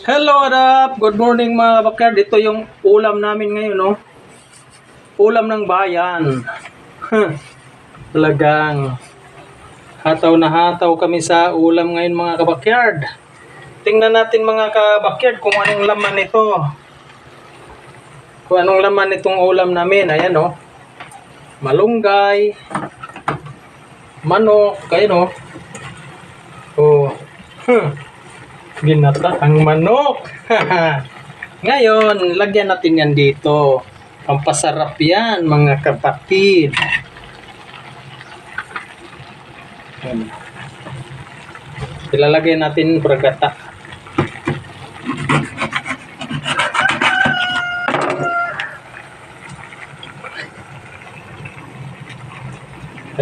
Hello, what up? Good morning mga kabakyard. Ito yung ulam namin ngayon, no? Ulam ng bayan. Talagang hataw na hataw kami sa ulam ngayon mga kabakyard. Tingnan natin mga kabakyard kung anong laman ito. Kung anong laman itong ulam namin. Ayan, no? Malunggay. Manok. Ayan, no? Oh. Ginataang manok. Ngayon, lagyan natin yan dito. Pampasarap yan, mga kapatid. Ilalagay natin bragata.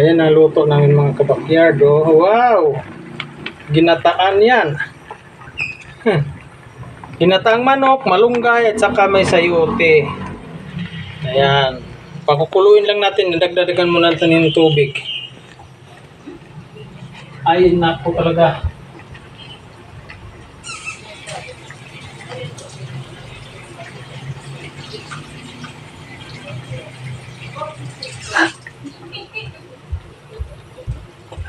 Ayan ang luto namin mga kabakyard. Oh, wow! Ginataan yan. Ginataang manok, malunggay, at saka may sayote. Ayan. Pakukuluin lang natin. Dagdagan muna natin yung tubig. Ay, nako talaga.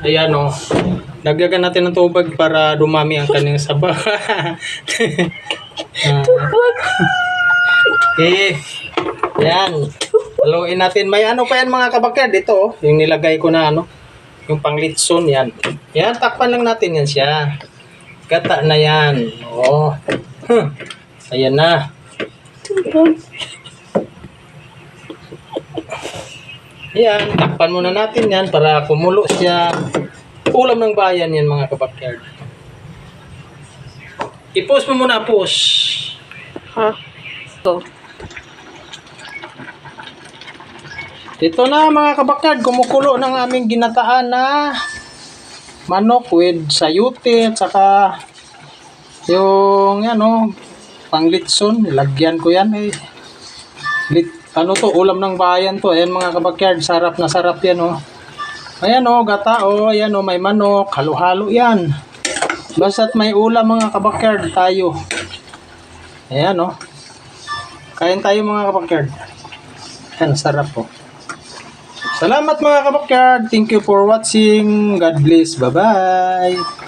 Ayan, o. Dagdagan natin ng tubig para dumami ang kanyang sabaw. Okay. Ayan. Haluin natin. May ano pa yan mga kabakyard. Ito, oh, yung nilagay ko na ano. Yung panglitson yan. Yan, takpan lang natin yan siya. Gata na yan. Oh. Ayan na. Yan, takpan muna natin yan para kumulo siya. Ulam ng bayan yan mga kabakyard. I-post mo muna, post. Ha? Ito. Ito na mga kabakyard, kumukulo ng aming ginataan na manok with sayute at saka yung ano, panglitson. Lagyan ko yan eh. Ano to, ulam ng bayan to. Ayan mga kabakyard, sarap na sarap yan oh. Ayan oh, gata oh. Ayan oh, may manok, halo-halo yan. Basta't may ulam mga kabakyard tayo. Ayan oh. Kain tayo mga kabakyard. Ayan, sarap po. Salamat mga kabakyard. Thank you for watching. God bless. Bye-bye.